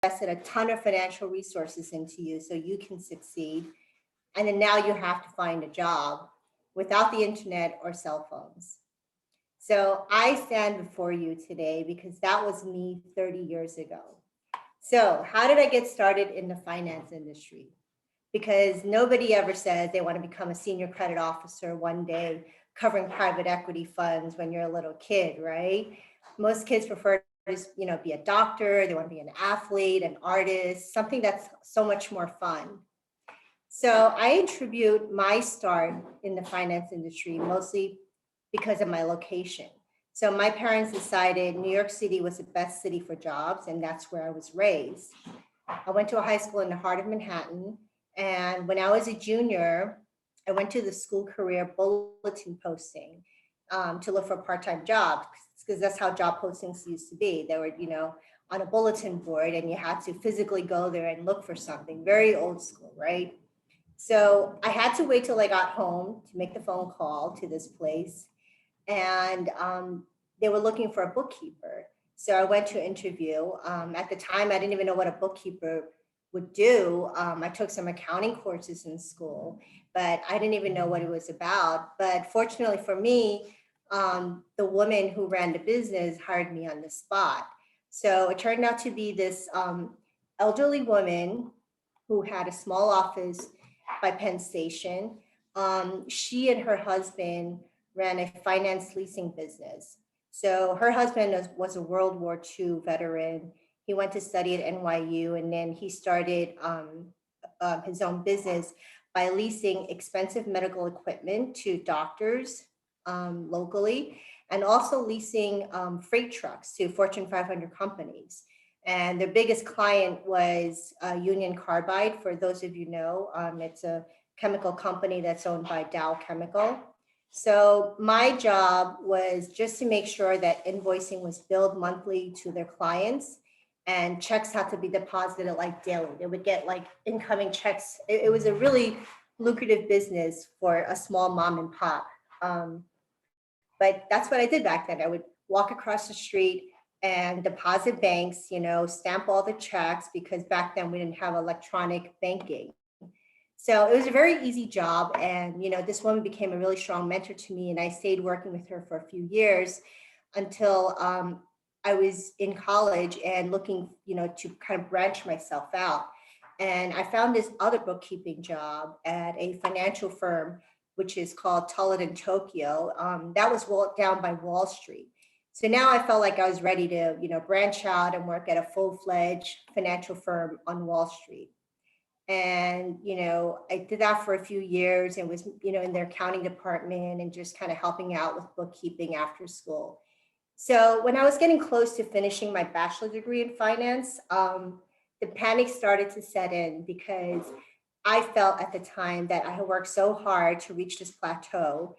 invested a ton of financial resources into you so you can succeed. And then now you have to find a job without the internet or cell phones. So I stand before you today because that was me 30 years ago. So how did I get started in the finance industry? Because nobody ever says they want to become a senior credit officer one day covering private equity funds when you're a little kid, right? Most kids prefer to, be a doctor, they want to be an athlete, an artist, something that's so much more fun. So I attribute my start in the finance industry mostly because of my location. So my parents decided New York City was the best city for jobs, and that's where I was raised. I went to a high school in the heart of Manhattan, and when I was a junior, I went to the school career bulletin posting to look for part-time jobs, because that's how job postings used to be. They were, on a bulletin board, and you had to physically go there and look for something. Very old school, right? So I had to wait till I got home to make the phone call to this place. And they were looking for a bookkeeper. So I went to interview. At the time, I didn't even know what a bookkeeper would do. I took some accounting courses in school, but I didn't even know what it was about. But fortunately for me, the woman who ran the business hired me on the spot. So it turned out to be this elderly woman who had a small office by Penn Station. She and her husband ran a finance leasing business. So her husband was a World War II veteran. He went to study at NYU, and then he started his own business by leasing expensive medical equipment to doctors locally, and also leasing freight trucks to Fortune 500 companies. And their biggest client was Union Carbide. For those of you know, it's a chemical company that's owned by Dow Chemical. So my job was just to make sure that invoicing was billed monthly to their clients, and checks had to be deposited like daily. They would get like incoming checks. It was a really lucrative business for a small mom and pop. But that's what I did back then. I would walk across the street and deposit banks, stamp all the checks, because back then we didn't have electronic banking. So it was a very easy job. And, this woman became a really strong mentor to me. And I stayed working with her for a few years until I was in college and looking, to kind of branch myself out. And I found this other bookkeeping job at a financial firm, which is called Tullet in Tokyo. That was down by Wall Street. So now I felt like I was ready to, branch out and work at a full-fledged financial firm on Wall Street. And, I did that for a few years and was, in their accounting department and just kind of helping out with bookkeeping after school. So when I was getting close to finishing my bachelor's degree in finance, the panic started to set in, because I felt at the time that I had worked so hard to reach this plateau,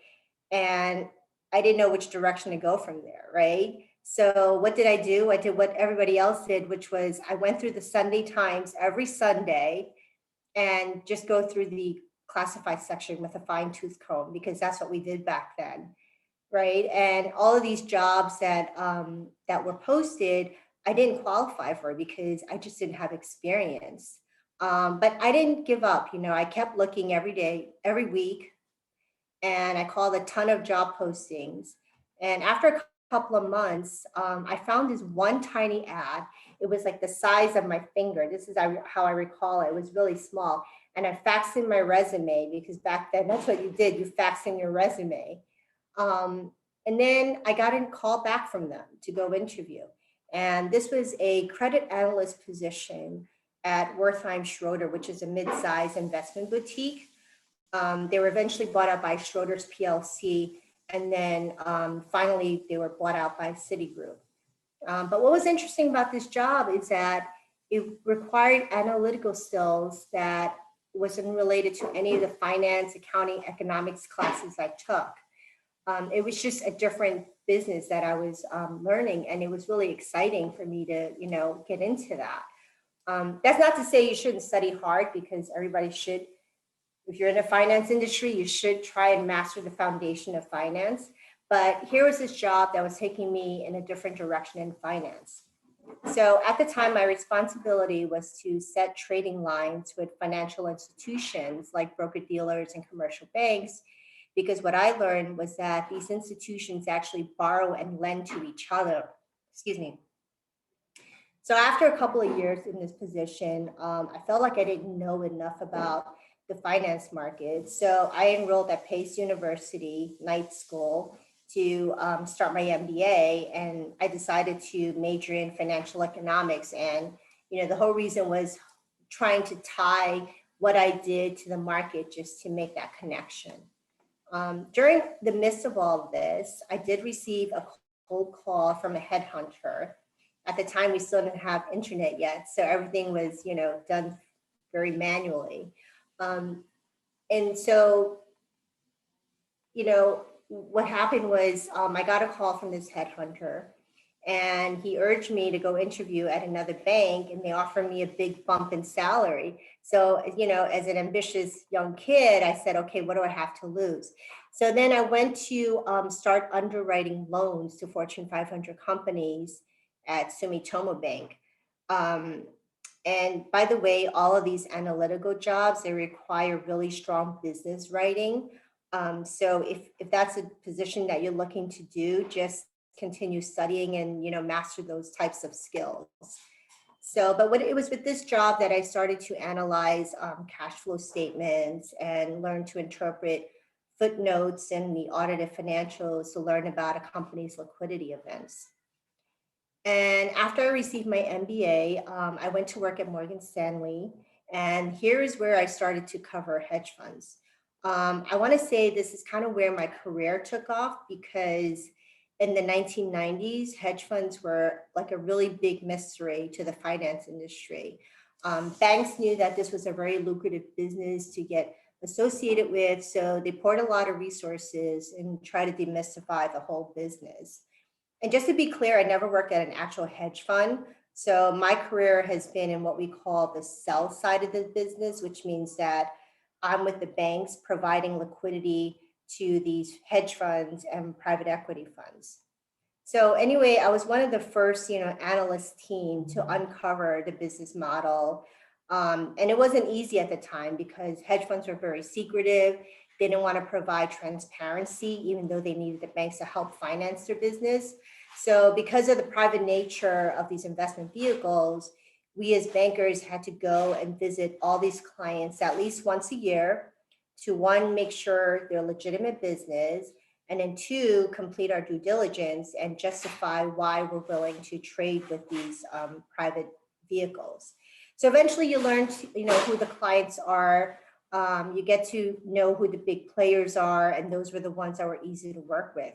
and I didn't know which direction to go from there, right? So what did I do? I did what everybody else did, which was I went through the Sunday Times every Sunday and just go through the classified section with a fine-tooth comb, because that's what we did back then, right? And all of these jobs that were posted, I didn't qualify for because I just didn't have experience. But I didn't give up. I kept looking every day, every week, and I called a ton of job postings. And after a couple of months, I found this one tiny ad. It was like the size of my finger. This is how I recall it. It was really small. And I faxed in my resume, because back then that's what you did. You faxed in your resume. And then I got a call back from them to go interview. And this was a credit analyst position at Wertheim Schroeder, which is a mid-sized investment boutique. They were eventually bought out by Schroders PLC, and then finally they were bought out by Citigroup. But what was interesting about this job is that it required analytical skills that wasn't related to any of the finance, accounting, economics classes I took. It was just a different business that I was learning, and it was really exciting for me to, get into that. That's not to say you shouldn't study hard, because everybody should. If you're in the finance industry, you should try and master the foundation of finance. But here was this job that was taking me in a different direction in finance. So at the time, my responsibility was to set trading lines with financial institutions like broker dealers and commercial banks, because what I learned was that these institutions actually borrow and lend to each other. Excuse me. So after a couple of years in this position, I felt like I didn't know enough about the finance market. So I enrolled at Pace University Night School to start my MBA, and I decided to major in financial economics. And the whole reason was trying to tie what I did to the market, just to make that connection. During the midst of all of this, I did receive a cold call from a headhunter. At the time, we still didn't have internet yet, so everything was, done very manually. And so, what happened was I got a call from this headhunter, and he urged me to go interview at another bank, and they offered me a big bump in salary. So, as an ambitious young kid, I said, okay, what do I have to lose? So then I went to start underwriting loans to Fortune 500 companies at Sumitomo Bank. And by the way, all of these analytical jobs, they require really strong business writing. So if that's a position that you're looking to do, just continue studying and master those types of skills. So, but it was with this job that I started to analyze cash flow statements and learn to interpret footnotes and the audited financials to learn about a company's liquidity events. And after I received my MBA, I went to work at Morgan Stanley. And here is where I started to cover hedge funds. I want to say this is kind of where my career took off, because in the 1990s, hedge funds were like a really big mystery to the finance industry. Banks knew that this was a very lucrative business to get associated with, so they poured a lot of resources and tried to demystify the whole business. And just to be clear, I never worked at an actual hedge fund. So my career has been in what we call the sell side of the business, which means that I'm with the banks providing liquidity to these hedge funds and private equity funds. So anyway, I was one of the first, analyst team to uncover the business model. And it wasn't easy at the time because hedge funds were very secretive. They didn't want to provide transparency, even though they needed the banks to help finance their business. So because of the private nature of these investment vehicles, we as bankers had to go and visit all these clients at least once a year to, one, make sure they're legitimate business, and then two, complete our due diligence and justify why we're willing to trade with these private vehicles. So eventually you learn who the clients are. You get to know who the big players are, and those were the ones that were easy to work with.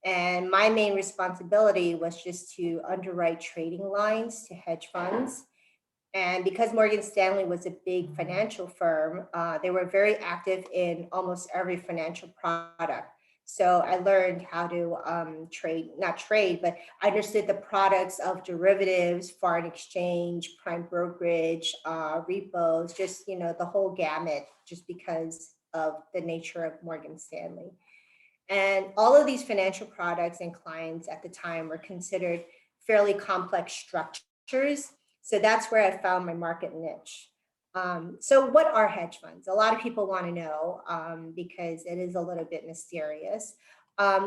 And my main responsibility was just to underwrite trading lines to hedge funds. And because Morgan Stanley was a big financial firm, they were very active in almost every financial product. So I learned how to not trade, but I understood the products of derivatives, foreign exchange, prime brokerage, repos, just, the whole gamut, just because of the nature of Morgan Stanley. And all of these financial products and clients at the time were considered fairly complex structures. So that's where I found my market niche. So what are hedge funds? A lot of people want to know because it is a little bit mysterious.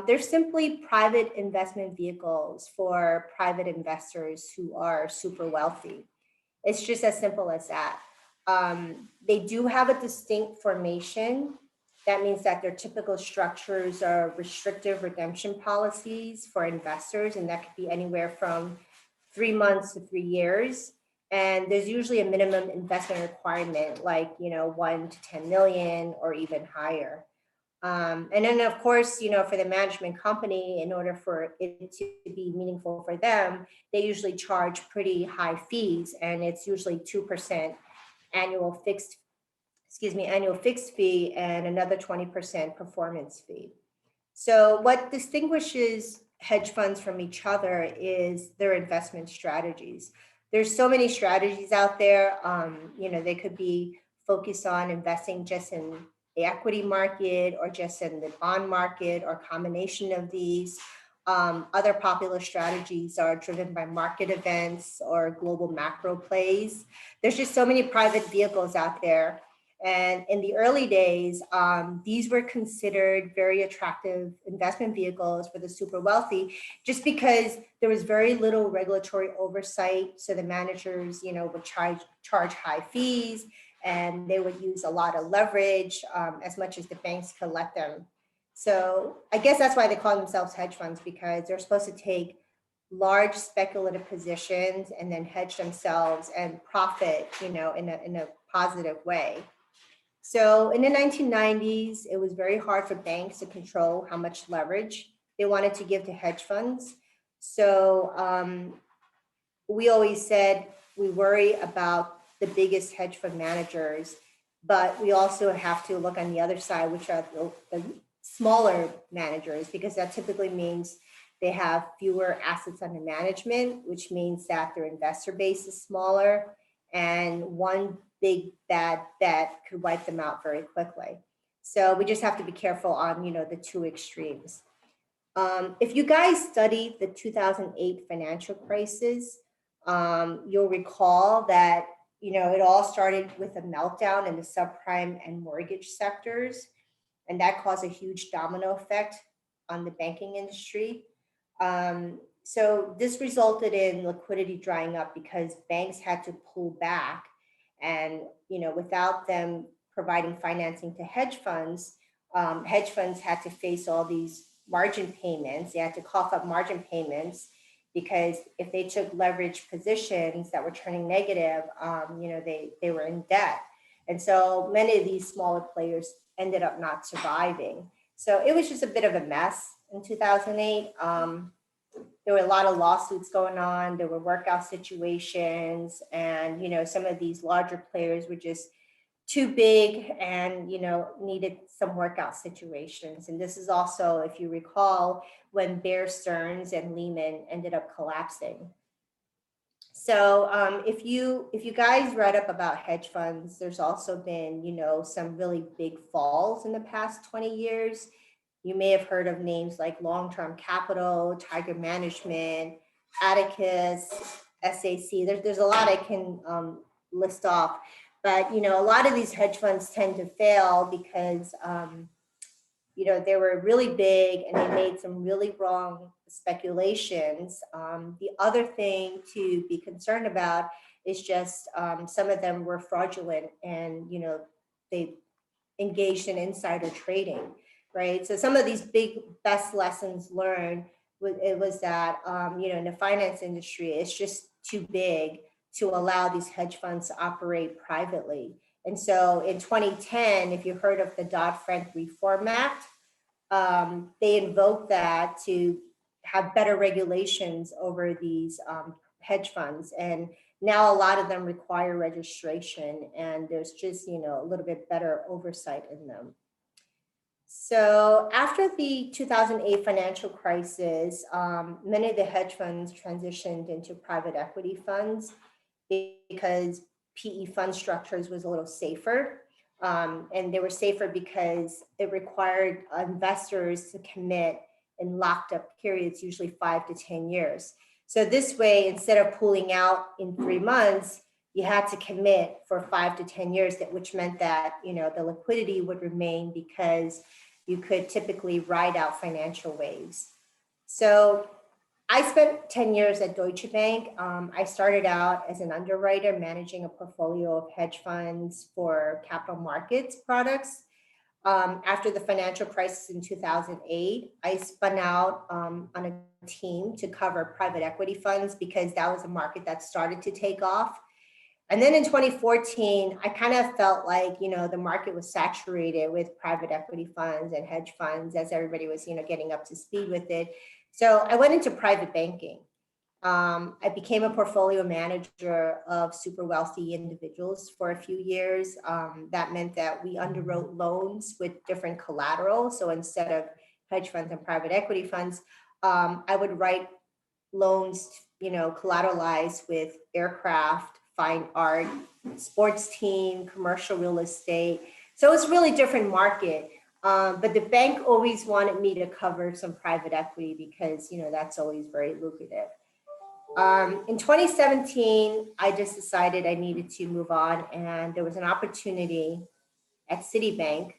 They're simply private investment vehicles for private investors who are super wealthy. It's just as simple as that. They do have a distinct formation. That means that their typical structures are restrictive redemption policies for investors, and that could be anywhere from 3 months to 3 years. And there's usually a minimum investment requirement, like 1 to 10 million or even higher. And then of course, for the management company, in order for it to be meaningful for them, they usually charge pretty high fees, and it's usually 2% annual fixed fee and another 20% performance fee. So what distinguishes hedge funds from each other is their investment strategies. There's so many strategies out there. They could be focused on investing just in the equity market or just in the bond market or combination of these. Other popular strategies are driven by market events or global macro plays. There's just so many private vehicles out there. And in the early days, these were considered very attractive investment vehicles for the super wealthy, just because there was very little regulatory oversight. So the managers, would charge high fees, and they would use a lot of leverage, as much as the banks could let them. So I guess that's why they call themselves hedge funds, because they're supposed to take large speculative positions and then hedge themselves and profit, in a positive way. So in the 1990s, it was very hard for banks to control how much leverage they wanted to give to hedge funds. So we always said we worry about the biggest hedge fund managers, but we also have to look on the other side, which are the smaller managers, because that typically means they have fewer assets under management, which means that their investor base is smaller, and one big bad bet could wipe them out very quickly. So we just have to be careful on, the two extremes. If you guys studied the 2008 financial crisis, you'll recall that, it all started with a meltdown in the subprime and mortgage sectors, and that caused a huge domino effect on the banking industry. So this resulted in liquidity drying up because banks had to pull back, and without them providing financing to hedge funds had to face all these margin payments. They had to cough up margin payments, because if they took leverage positions that were turning negative, they were in debt. And so many of these smaller players ended up not surviving. So it was just a bit of a mess in 2008. There were a lot of lawsuits going on. There were workout situations, and some of these larger players were just too big and needed some workout situations. And this is also, if you recall, when Bear Stearns and Lehman ended up collapsing. So if you guys read up about hedge funds, there's also been some really big falls in the past 20 years. You may have heard of names like Long-Term Capital, Tiger Management, Atticus, SAC. There's a lot I can list off, but a lot of these hedge funds tend to fail because they were really big and they made some really wrong speculations. The other thing to be concerned about is just some of them were fraudulent, and they engaged in insider trading, right? So some of these best lessons learned, it was that in the finance industry, it's just too big to allow these hedge funds to operate privately. And so in 2010, if you heard of the Dodd-Frank Reform Act, they invoked that to have better regulations over these hedge funds. And now a lot of them require registration, and there's just, a little bit better oversight in them. So after the 2008 financial crisis, many of the hedge funds transitioned into private equity funds because PE fund structures was a little safer. And they were safer because it required investors to commit in locked up periods, usually 5 to 10 years. So this way, instead of pulling out in 3 months, you had to commit for 5 to 10 years, which meant that, the liquidity would remain because you could typically ride out financial waves. So I spent 10 years at Deutsche Bank. I started out as an underwriter managing a portfolio of hedge funds for capital markets products. After the financial crisis in 2008, I spun out on a team to cover private equity funds because that was a market that started to take off. And then in 2014, I kind of felt like, the market was saturated with private equity funds and hedge funds as everybody was, getting up to speed with it. So I went into private banking. I became a portfolio manager of super wealthy individuals for a few years. That meant that we underwrote loans with different collateral. So instead of hedge funds and private equity funds, I would write loans, collateralized with aircraft, fine art, sports team, commercial real estate. So it's a really different market. But the bank always wanted me to cover some private equity because, that's always very lucrative. In 2017, I just decided I needed to move on, and there was an opportunity at Citibank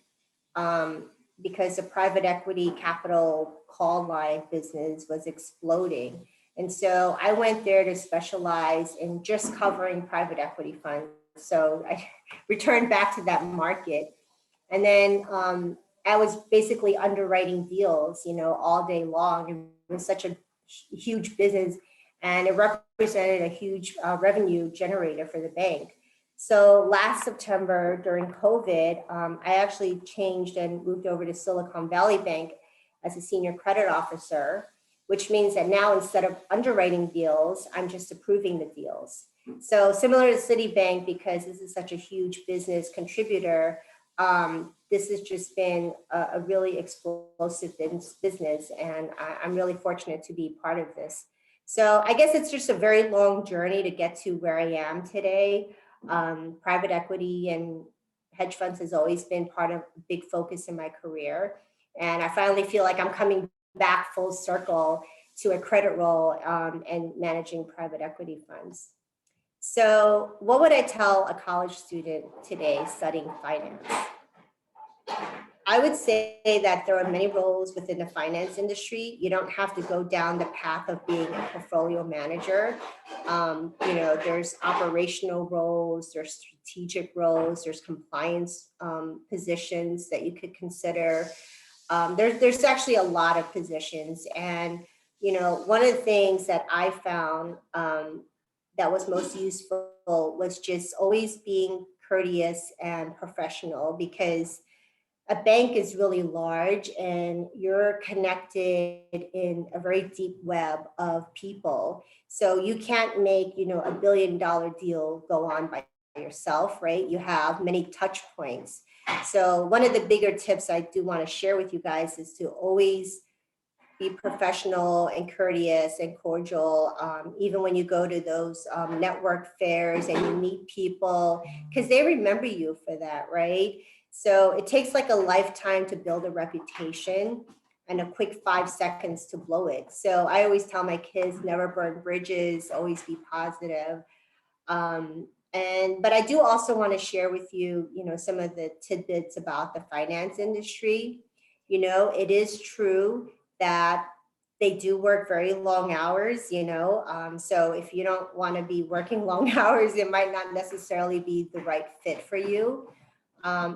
because the private equity capital call line business was exploding. And so I went there to specialize in just covering private equity funds. So I returned back to that market. And then I was basically underwriting deals, all day long. It was such a huge business, and it represented a huge revenue generator for the bank. So last September during COVID, I actually changed and moved over to Silicon Valley Bank as a senior credit officer, which means that now instead of underwriting deals, I'm just approving the deals. So similar to Citibank, because this is such a huge business contributor, this has just been a really explosive business, and I'm really fortunate to be part of this. So I guess it's just a very long journey to get to where I am today. Private equity and hedge funds has always been part of a big focus in my career. And I finally feel like I'm coming back full circle to a credit role and managing private equity funds. So what would I tell a college student today studying finance? I would say that there are many roles within the finance industry. You don't have to go down the path of being a portfolio manager. There's operational roles, there's strategic roles, there's compliance positions that you could consider. There's actually a lot of positions. And, one of the things that I found that was most useful was just always being courteous and professional, because a bank is really large and you're connected in a very deep web of people. So you can't make, a $1 billion deal go on by yourself, right? You have many touch points. So one of the bigger tips I do want to share with you guys is to always be professional and courteous and cordial, even when you go to those network fairs and you meet people, because they remember you for that, right? So it takes like a lifetime to build a reputation and a quick 5 seconds to blow it. So I always tell my kids, never burn bridges, always be positive. But I do also want to share with you, some of the tidbits about the finance industry. It is true that they do work very long hours, so if you don't want to be working long hours, it might not necessarily be the right fit for you.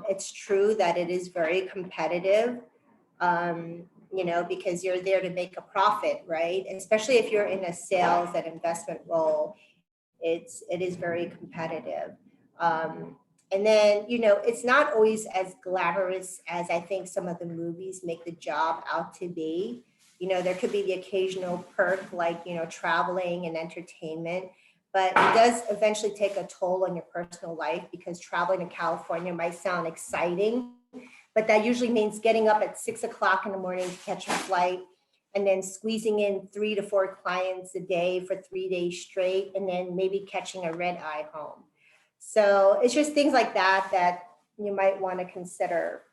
It's true that it is very competitive, because you're there to make a profit, right? Especially if you're in a sales and investment role, it is very competitive. And then, it's not always as glamorous as I think some of the movies make the job out to be. There could be the occasional perk like, traveling and entertainment, but it does eventually take a toll on your personal life, because traveling to California might sound exciting, but that usually means getting up at 6 o'clock in the morning to catch a flight, and then squeezing in 3 to 4 clients a day for 3 days straight, and then maybe catching a red eye home. So it's just things like that you might want to consider.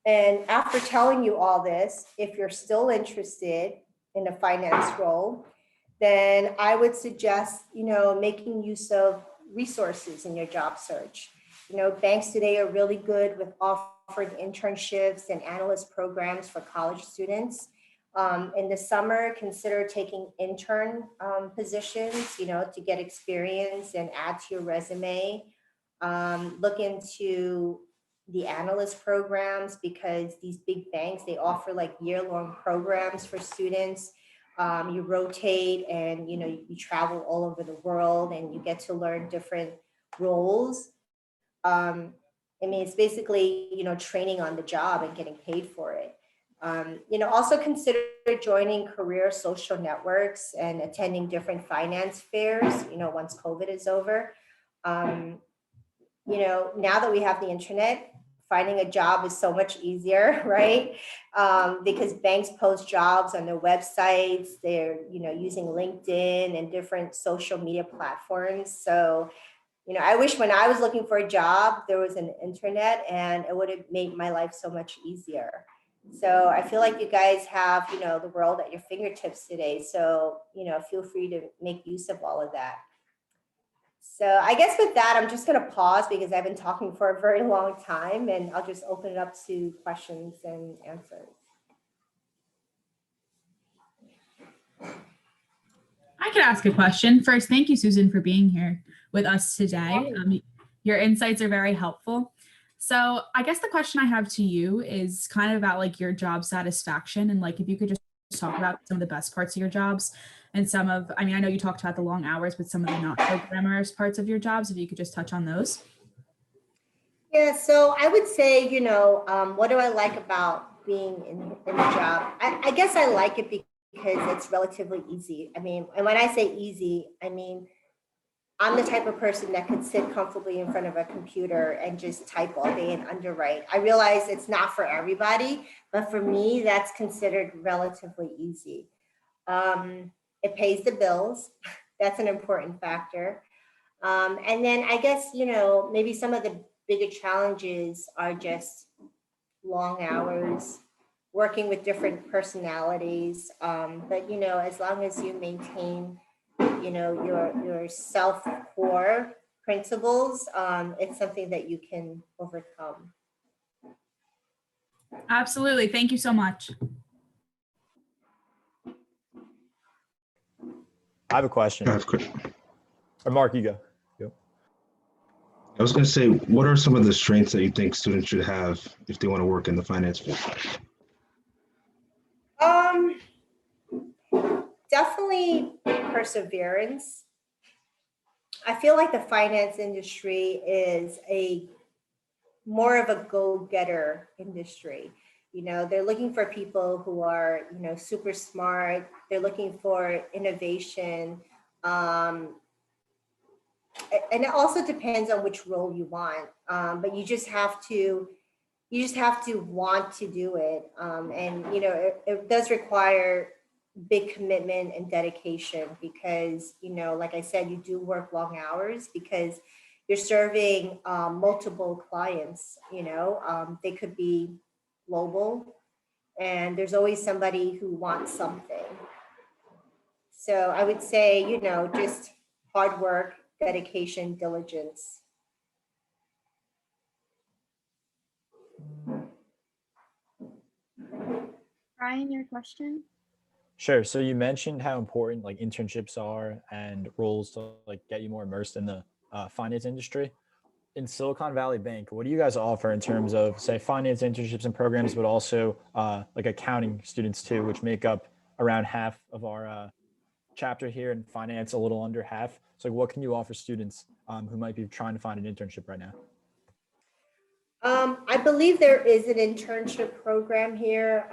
And after telling you all this, if you're still interested in a finance role, then I would suggest, making use of resources in your job search. Banks today are really good with offering internships and analyst programs for college students. In the summer, consider taking intern positions, to get experience and add to your resume. Look into the analyst programs, because these big banks, they offer like year-long programs for students. You rotate and, you travel all over the world and you get to learn different roles. It's basically, training on the job and getting paid for it. Also consider joining career social networks and attending different finance fairs, once COVID is over. Now that we have the internet, finding a job is so much easier, right? Because banks post jobs on their websites, they're, using LinkedIn and different social media platforms. So, I wish when I was looking for a job, there was an internet, and it would have made my life so much easier. So I feel like you guys have, the world at your fingertips today. So, feel free to make use of all of that. So I guess with that, I'm just going to pause because I've been talking for a very long time, and I'll just open it up to questions and answers. I could ask a question. First, thank you, Susan, for being here with us today. Your insights are very helpful. So I guess the question I have to you is kind of about like your job satisfaction, and like if you could just talk about some of the best parts of your jobs and some of, I know you talked about the long hours, but some of the not so glamorous parts of your jobs, if you could just touch on those. Yeah, so I would say, what do I like about being in the job? I guess I like it because it's relatively easy. And when I say easy, I'm the type of person that could sit comfortably in front of a computer and just type all day and underwrite. I realize it's not for everybody, but for me, that's considered relatively easy. It pays the bills. That's an important factor. And then I guess, maybe some of the bigger challenges are just long hours, working with different personalities. But, as long as you maintain, your self-core principles, it's something that you can overcome. Absolutely. Thank you so much. I have a question. Or Mark, you go. I was going to say, what are some of the strengths that you think students should have if they want to work in the finance field? Definitely perseverance. I feel like the finance industry is more of a go-getter industry. They're looking for people who are, super smart. They're looking for innovation. And it also depends on which role you want. But you just have to want to do it. And, it does require big commitment and dedication because, like I said, you do work long hours because you're serving multiple clients, they could be global, and there's always somebody who wants something. So I would say, just hard work, dedication, diligence. Brian, your question? Sure. So you mentioned how important like internships are and roles to like get you more immersed in the finance industry. In Silicon Valley Bank, what do you guys offer in terms of, say, finance internships and programs, but also like accounting students too, which make up around half of our chapter here, in finance a little under half. So what can you offer students who might be trying to find an internship right now? I believe there is an internship program here.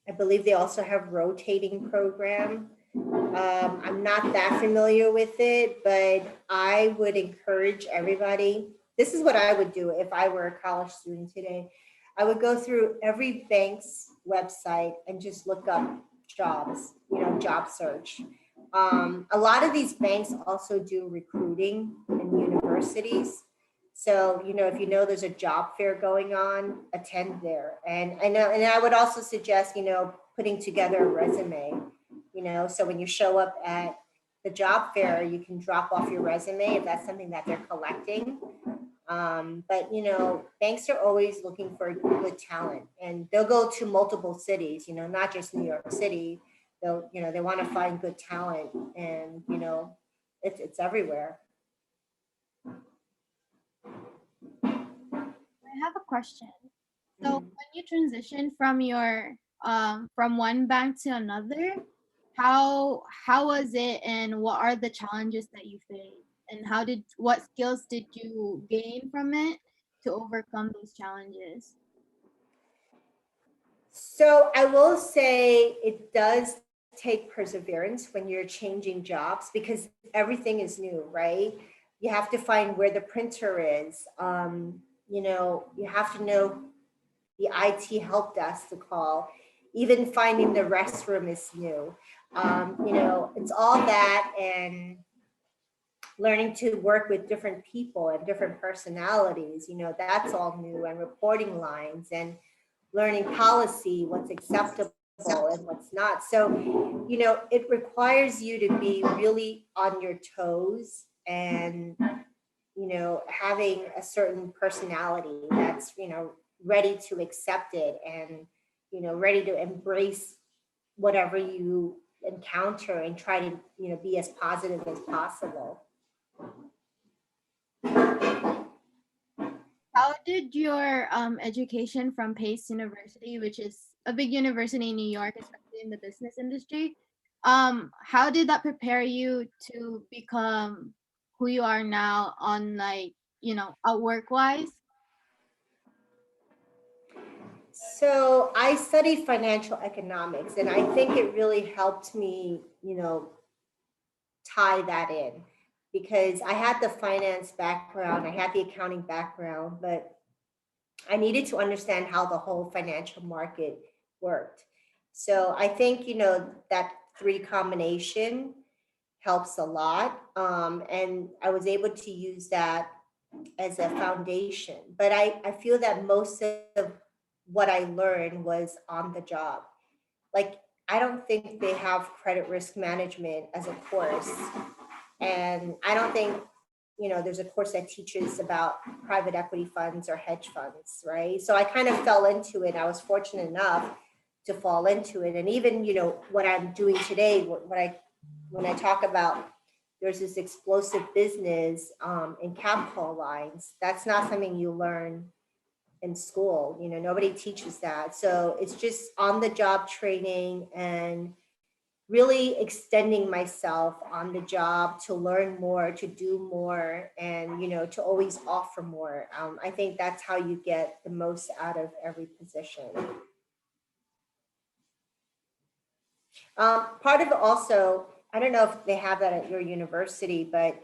I believe they also have rotating program. I'm not that familiar with it, but I would encourage everybody. This is what I would do if I were a college student today. I would go through every bank's website and just look up jobs, job search. A lot of these banks also do recruiting in universities. So, if there's a job fair going on, attend there. And I would also suggest, putting together a resume, so when you show up at the job fair, you can drop off your resume if that's something that they're collecting. But, banks are always looking for good talent, and they'll go to multiple cities, not just New York City. They'll, they want to find good talent, and, it's everywhere. I have a question. So when you transition from from one bank to another, how was it, and what are the challenges that you faced, and what skills did you gain from it to overcome those challenges? So I will say it does take perseverance when you're changing jobs because everything is new, right? You have to find where the printer is. You have to know the IT help desk to call. Even finding the restroom is new. It's all that, and learning to work with different people and different personalities, that's all new, and reporting lines and learning policy, what's acceptable and what's not. So, it requires you to be really on your toes and, having a certain personality that's, ready to accept it and, ready to embrace whatever you encounter and try to, be as positive as possible. How did your education from Pace University, which is a big university in New York, especially in the business industry, how did that prepare you to become who you are now on work wise? So I studied financial economics, and I think it really helped me, tie that in, because I had the finance background, I had the accounting background, but I needed to understand how the whole financial market worked. So I think, that three combination helps a lot. And I was able to use that as a foundation. But I feel that most of what I learned was on the job. Like, I don't think they have credit risk management as a course. And I don't think, there's a course that teaches about private equity funds or hedge funds, right? So I kind of fell into it. I was fortunate enough to fall into it. And even, what I'm doing today, when I talk about there's this explosive business in cap call lines, that's not something you learn in school. Nobody teaches that. So it's just on the job training and really extending myself on the job to learn more, to do more, and to always offer more. I think that's how you get the most out of every position. Part of it also, I don't know if they have that at your university, but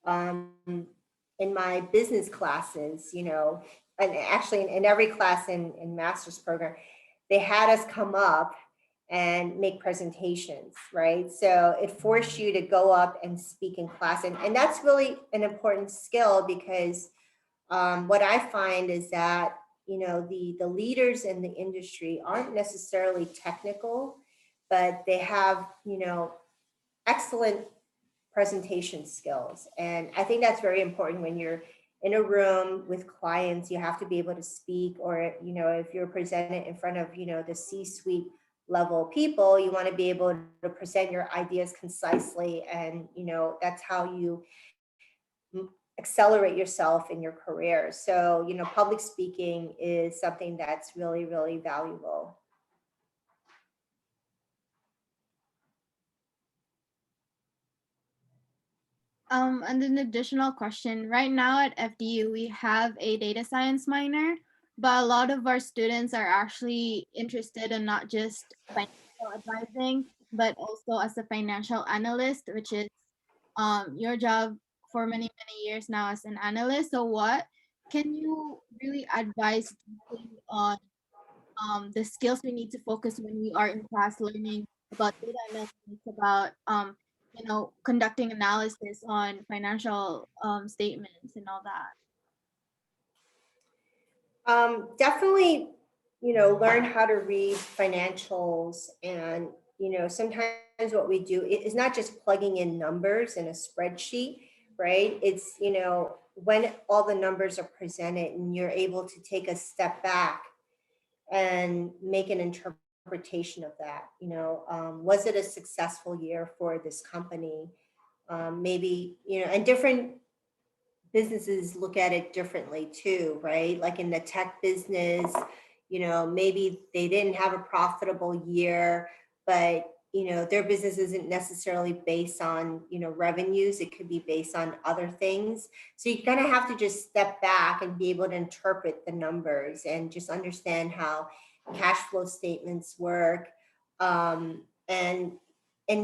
in my business classes, and actually in every class in master's program, they had us come up and make presentations, right? So it forced you to go up and speak in class. And that's really an important skill, because what I find is that, the leaders in the industry aren't necessarily technical, but they have, excellent presentation skills. And I think that's very important when you're in a room with clients. You have to be able to speak, or, if you're presented in front of, the C-suite level people, you want to be able to present your ideas concisely. And, that's how you accelerate yourself in your career. So, public speaking is something that's really, really valuable. And an additional question. Right now at FDU, we have a data science minor, but a lot of our students are actually interested in not just financial advising, but also as a financial analyst, which is your job for many, many years now as an analyst. So what can you really advise on the skills we need to focus when we are in class learning about data analytics, about conducting analysis on financial statements and all that? Definitely, learn how to read financials. And, sometimes what we do is not just plugging in numbers in a spreadsheet, right? It's, when all the numbers are presented and you're able to take a step back and make an interpretation of that. Was it a successful year for this company? Maybe, and different businesses look at it differently too, right? Like in the tech business, maybe they didn't have a profitable year, but their business isn't necessarily based on, revenues. It could be based on other things. So you kind of have to just step back and be able to interpret the numbers and just understand how cash flow statements work. And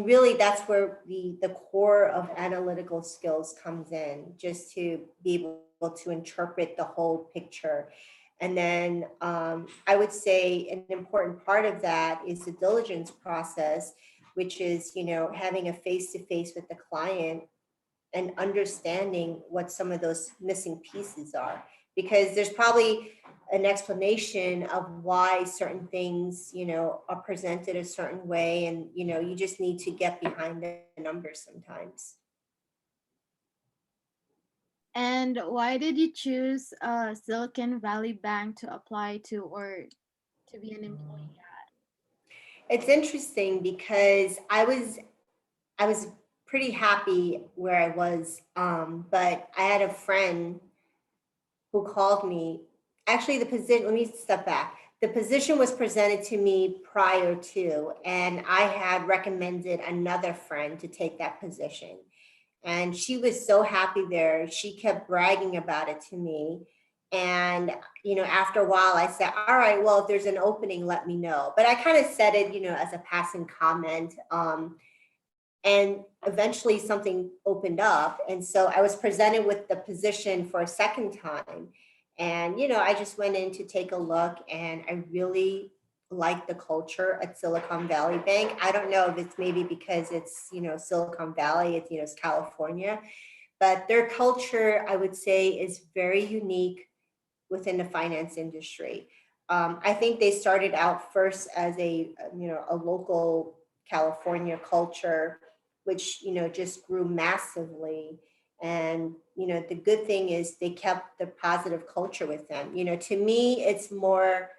really that's where the core of analytical skills comes in, just to be able to interpret the whole picture. And then I would say an important part of that is the diligence process, which is, having a face-to-face with the client and understanding what some of those missing pieces are, because there's probably an explanation of why certain things, are presented a certain way. And, you just need to get behind the numbers sometimes. And why did you choose Silicon Valley Bank to apply to or to be an employee at? It's interesting because I was pretty happy where I was, but I had a friend who called me. Actually, the position, let me step back. The position was presented to me prior to, and I had recommended another friend to take that position. And she was so happy there. She kept bragging about it to me. And, after a while I said, all right, well, if there's an opening, let me know. But I kind of said it, as a passing comment. And eventually something opened up. And so I was presented with the position for a second time. And, I just went in to take a look, and I really like the culture at Silicon Valley Bank. I don't know if it's maybe because it's, Silicon Valley, it's, it's California, but their culture, I would say, is very unique within the finance industry. I think they started out first as a local California culture, which, just grew massively. And, the good thing is they kept the positive culture with them. To me, it's more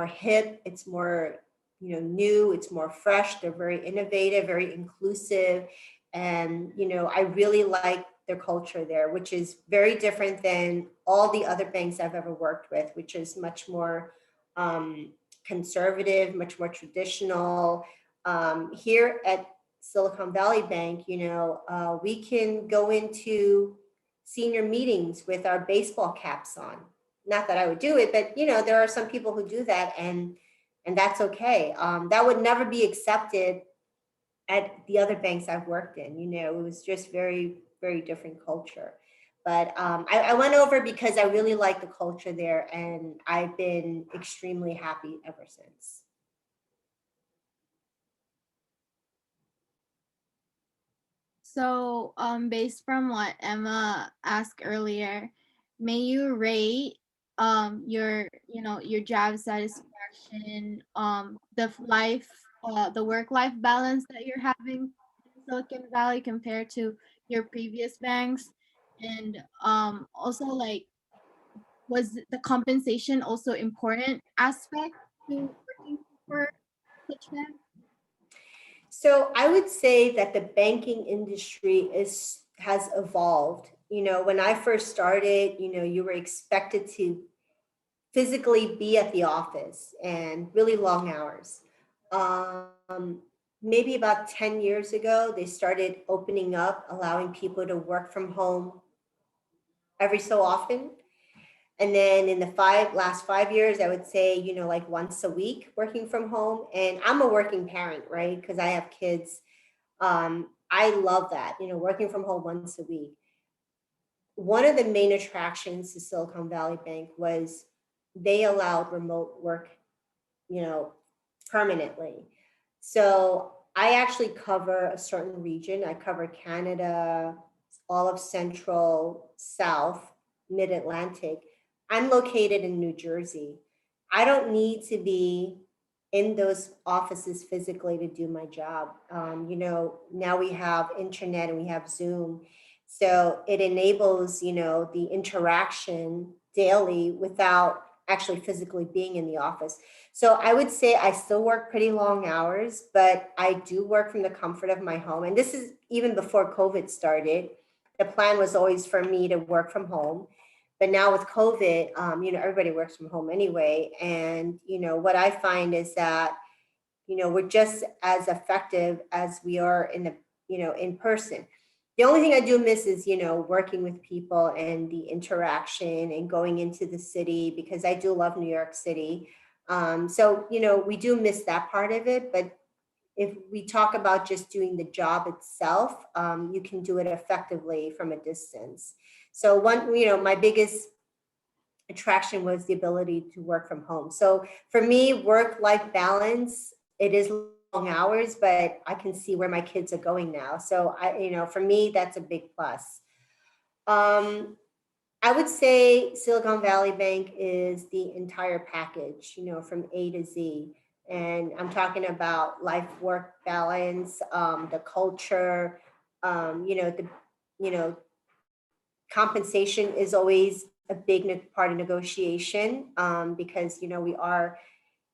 hip, it's more, new, it's more fresh. They're very innovative, very inclusive. And, I really like their culture there, which is very different than all the other banks I've ever worked with, which is much more conservative, much more traditional. Here at Silicon Valley Bank, we can go into senior meetings with our baseball caps on. Not that I would do it, but there are some people who do that, and that's okay. That would never be accepted at the other banks I've worked in. It was just very, very different culture. But I went over because I really like the culture there, and I've been extremely happy ever since. So, based from what Emma asked earlier, may you rate your job satisfaction, the work-life balance that you're having in Silicon Valley compared to your previous banks, and also, like, was the compensation also important aspect to working for such bank? So I would say that the banking industry has evolved. When I first started, you were expected to physically be at the office and really long hours. Maybe about 10 years ago, they started opening up, allowing people to work from home every so often. And then in the last 5 years, I would say, like once a week working from home. And I'm a working parent, right? Because I have kids. I love that, working from home once a week. One of the main attractions to Silicon Valley Bank was they allowed remote work, permanently. So I actually cover a certain region. I cover Canada, all of Central, South, Mid-Atlantic. I'm located in New Jersey. I don't need to be in those offices physically to do my job. Now we have internet and we have Zoom. So it enables, the interaction daily without actually physically being in the office. So I would say I still work pretty long hours, but I do work from the comfort of my home. And this is even before COVID started. The plan was always for me to work from home. But now with COVID, everybody works from home anyway. And, what I find is that, we're just as effective as we are in person. The only thing I do miss is, working with people and the interaction and going into the city, because I do love New York City. So, we do miss that part of it. But if we talk about just doing the job itself, you can do it effectively from a distance. So my biggest attraction was the ability to work from home. So for me, work-life balance, it is hours, but I can see where my kids are going now. So for me, that's a big plus. I would say Silicon Valley Bank is the entire package, from A to Z. And I'm talking about life-work balance, the culture, compensation is always a big part of negotiation, because, we are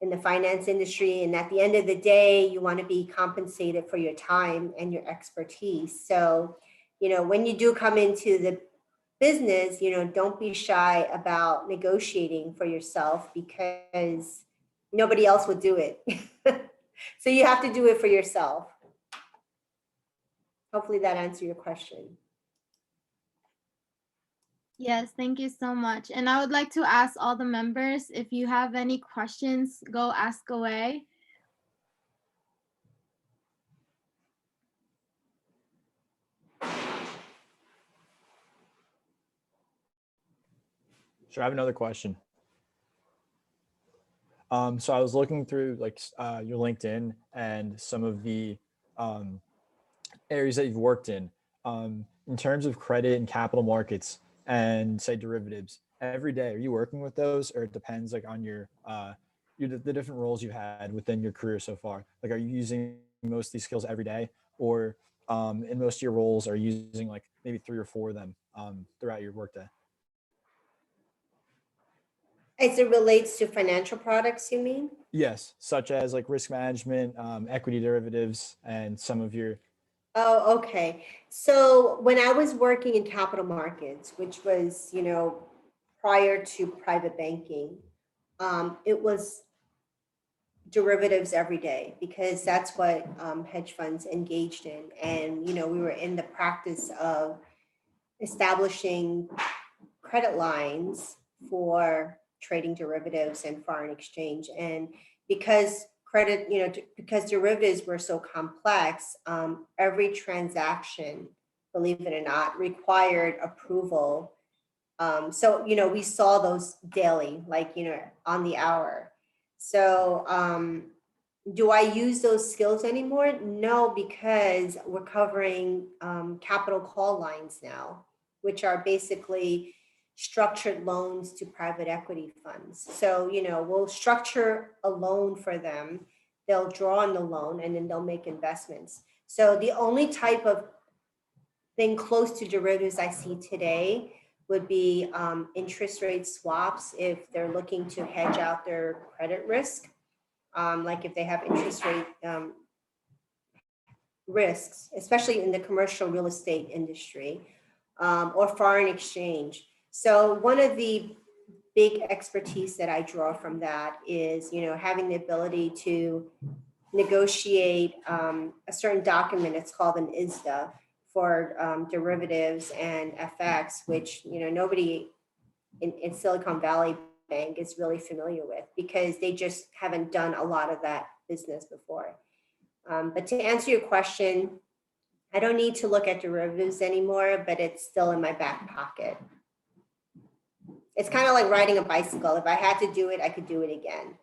in the finance industry, and at the end of the day, you want to be compensated for your time and your expertise. So, when you do come into the business, don't be shy about negotiating for yourself, because nobody else would do it. So you have to do it for yourself. Hopefully that answered your question. Yes, thank you so much. And I would like to ask all the members, if you have any questions, go ask away. Sure, I have another question. So I was looking through your LinkedIn and some of the areas that you've worked in terms of credit and capital markets and say derivatives. Every day, are you working with those, or it depends on the different roles you've had within your career so far? Like, are you using most of these skills every day, or in most of your roles are you using maybe 3 or 4 of them throughout your workday? As it relates to financial products, you mean? Yes, such as risk management, equity derivatives, and some of your. Oh, okay. So when I was working in capital markets, which was, prior to private banking, it was derivatives every day, because that's what hedge funds engaged in. And, we were in the practice of establishing credit lines for trading derivatives and foreign exchange. And because because derivatives were so complex, every transaction, believe it or not, required approval. So, we saw those daily, on the hour. So, do I use those skills anymore? No, because we're covering capital call lines now, which are basically structured loans to private equity funds. So, we'll structure a loan for them. They'll draw on the loan, and then they'll make investments. So the only type of thing close to derivatives I see today would be interest rate swaps, if they're looking to hedge out their credit risk. Like if they have interest rate risks, especially in the commercial real estate industry, or foreign exchange. So one of the big expertise that I draw from that is, having the ability to negotiate a certain document. It's called an ISDA for derivatives and FX, which, nobody in Silicon Valley Bank is really familiar with, because they just haven't done a lot of that business before. But to answer your question, I don't need to look at derivatives anymore, but it's still in my back pocket. It's kind of like riding a bicycle. If I had to do it, I could do it again.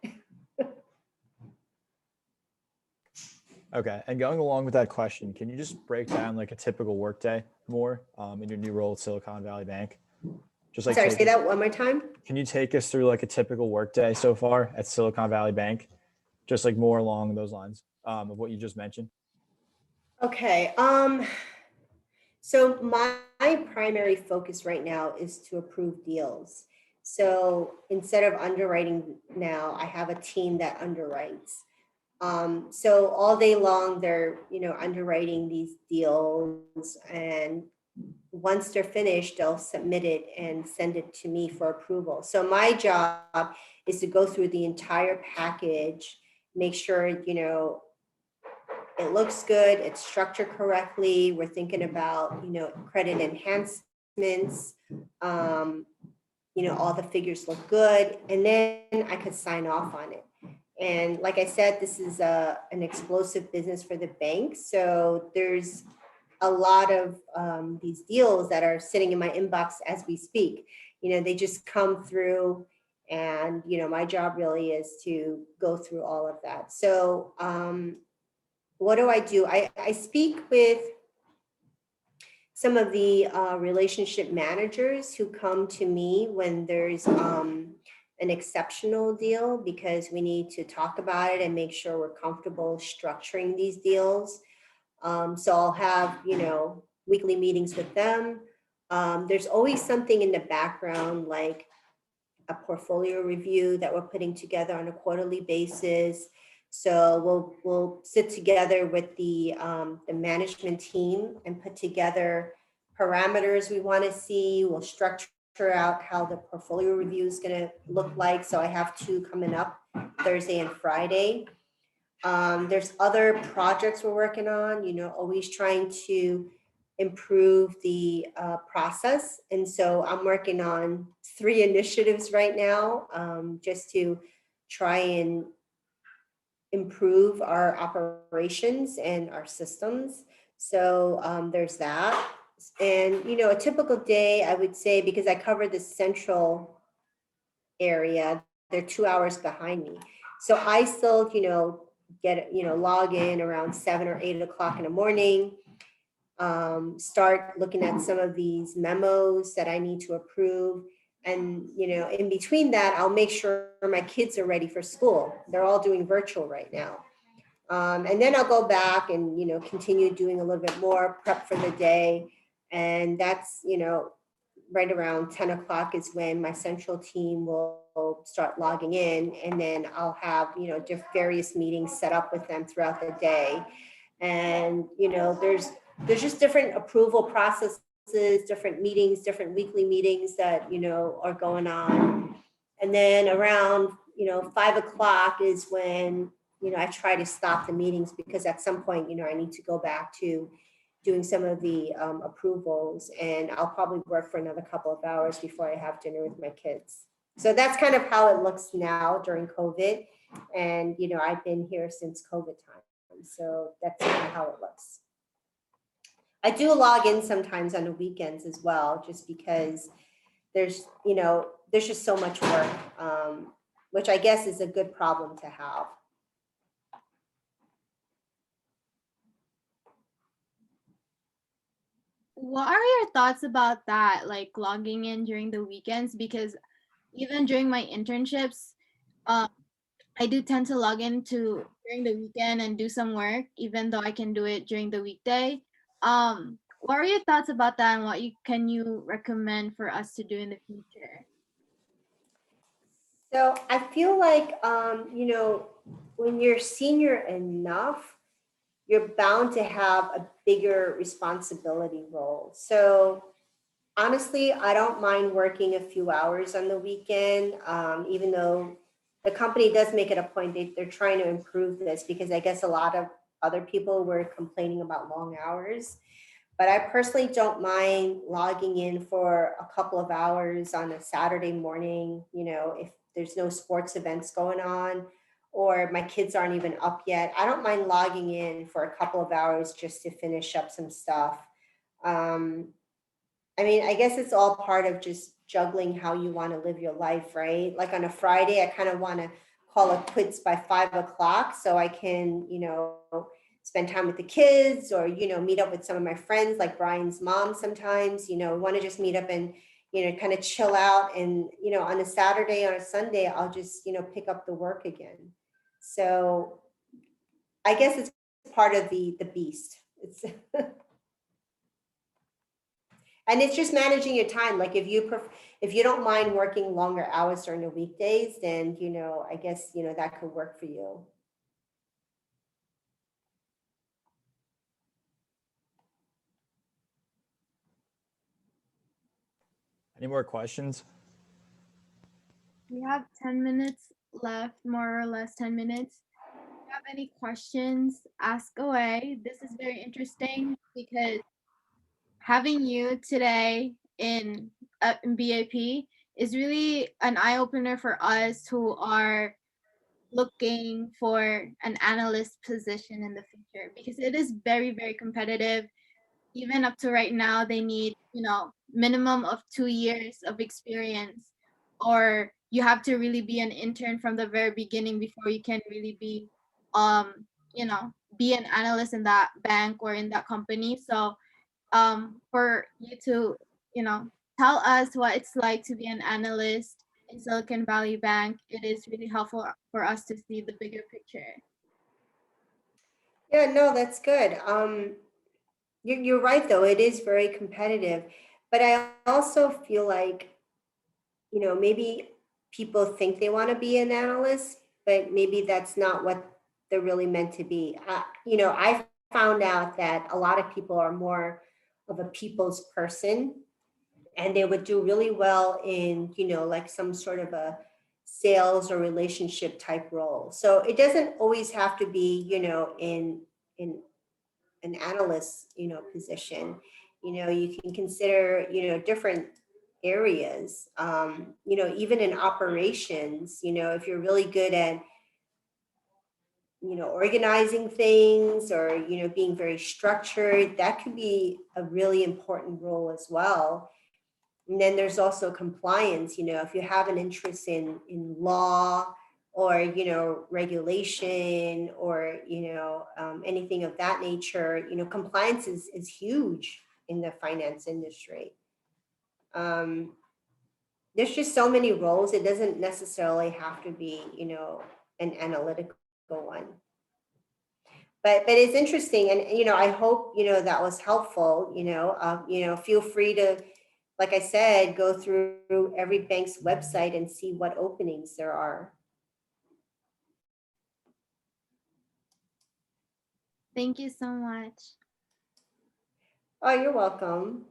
Okay, and going along with that question, can you just break down a typical workday more in your new role at Silicon Valley Bank? Just Sorry, say that one more time. Can you take us through a typical workday so far at Silicon Valley Bank? Just more along those lines of what you just mentioned. Okay. So my primary focus right now is to approve deals. So instead of underwriting now, I have a team that underwrites. So all day long, they're, underwriting these deals, and once they're finished, they'll submit it and send it to me for approval. So my job is to go through the entire package, make sure, it looks good, it's structured correctly. We're thinking about, credit enhancements, all the figures look good, and then I could sign off on it. And like I said, this is an explosive business for the bank. So there's a lot of these deals that are sitting in my inbox as we speak. They just come through, and, my job really is to go through all of that. So what do? I speak with some of the relationship managers who come to me when there's an exceptional deal, because we need to talk about it and make sure we're comfortable structuring these deals. So I'll have, weekly meetings with them. There's always something in the background, like a portfolio review that we're putting together on a quarterly basis. So we'll sit together with the management team and put together parameters we want to see. We'll structure out how the portfolio review is going to look like. So I have two coming up, Thursday and Friday. There's other projects we're working on, always trying to improve the process. And so I'm working on 3 initiatives right now, just to try and improve our operations and our systems. So there's that. And, a typical day, I would say, because I cover the central area, they're 2 hours behind me. So I still, get, log in around 7 or 8 o'clock in the morning, start looking at some of these memos that I need to approve. And, in between that, I'll make sure my kids are ready for school. They're all doing virtual right now. And then I'll go back and, continue doing a little bit more prep for the day. And that's, right around 10 o'clock is when my central team will start logging in. And then I'll have, various meetings set up with them throughout the day. And, there's just different approval processes, different meetings, different weekly meetings that, are going on. And then around, 5 o'clock is when, I try to stop the meetings, because at some point, I need to go back to doing some of the approvals, and I'll probably work for another couple of hours before I have dinner with my kids. So that's kind of how it looks now during COVID. And, I've been here since COVID time. So that's kind of how it looks. I do log in sometimes on the weekends as well, just because there's just so much work, which I guess is a good problem to have. What are your thoughts about that, like logging in during the weekends? Because even during my internships, I do tend to log in during the weekend and do some work, even though I can do it during the weekday. What are your thoughts about that, and what can you recommend for us to do in the future? So I feel like, when you're senior enough, you're bound to have a bigger responsibility role. So honestly, I don't mind working a few hours on the weekend, even though the company does make it a point. They're trying to improve this, because I guess a lot of other people were complaining about long hours. But I personally don't mind logging in for a couple of hours on a Saturday morning, if there's no sports events going on, or my kids aren't even up yet. I don't mind logging in for a couple of hours just to finish up some stuff. I guess it's all part of just juggling how you want to live your life, right? Like on a Friday, I kind of want to call it quits by 5 o'clock so I can, spend time with the kids, or, meet up with some of my friends, like Brian's mom sometimes, want to just meet up and, kind of chill out. And, on a Saturday or a Sunday, I'll just, pick up the work again. So I guess it's part of the beast. It's and it's just managing your time. Like if you don't mind working longer hours during the weekdays, then, I guess, that could work for you. Any more questions? We have 10 minutes left, more or less 10 minutes. If you have any questions, ask away. This is very interesting because having you today in BAP is really an eye-opener for us who are looking for an analyst position in the future, because it is very, very competitive. Even up to right now, they need, minimum of 2 years of experience, or you have to really be an intern from the very beginning before you can really be, be an analyst in that bank or in that company. So for you to, tell us what it's like to be an analyst in Silicon Valley Bank, it is really helpful for us to see the bigger picture. Yeah, no, that's good. You're right, though. It is very competitive. But I also feel like, maybe people think they want to be an analyst, but maybe that's not what they're really meant to be. I found out that a lot of people are more of a people's person, and they would do really well in, like some sort of a sales or relationship type role. So it doesn't always have to be, in an analyst, position. You can consider, different areas, even in operations, if you're really good at, organizing things or, being very structured, that could be a really important role as well. And then there's also compliance, if you have an interest in law or, regulation or, anything of that nature, compliance is huge in the finance industry. There's just so many roles. It doesn't necessarily have to be, an analytical one. But it's interesting. And, I hope, that was helpful, feel free to, like I said, go through every bank's website and see what openings there are. Thank you so much. Oh, you're welcome.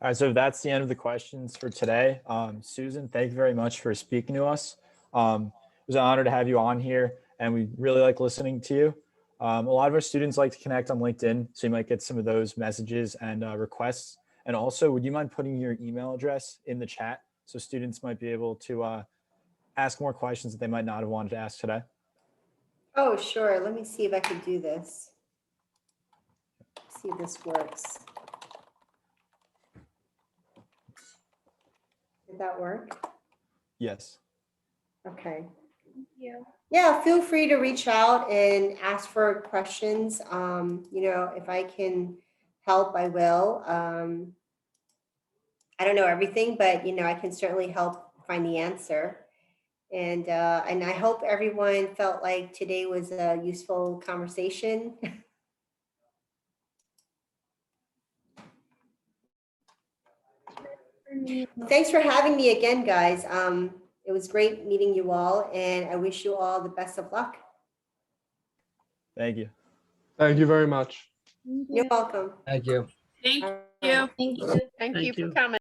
All right, so that's the end of the questions for today. Susan, thank you very much for speaking to us. It was an honor to have you on here, and we really like listening to you. A lot of our students like to connect on LinkedIn, so you might get some of those messages and requests. And also, would you mind putting your email address in the chat so students might be able to ask more questions that they might not have wanted to ask today? Oh, sure. Let me see if I can do this. See if this works. Did that work? Yes. Okay. Thank you. Yeah, feel free to reach out and ask for questions. If I can help, I will. I don't know everything, but I can certainly help find the answer. And I hope everyone felt like today was a useful conversation. For me, Thanks for having me again, guys. It was great meeting you all, and I wish you all the best of luck. Thank you. Thank you very much. thank You're you. welcome. Thank you. Thank All you. right. Thank you. Thank you Thank for you. coming.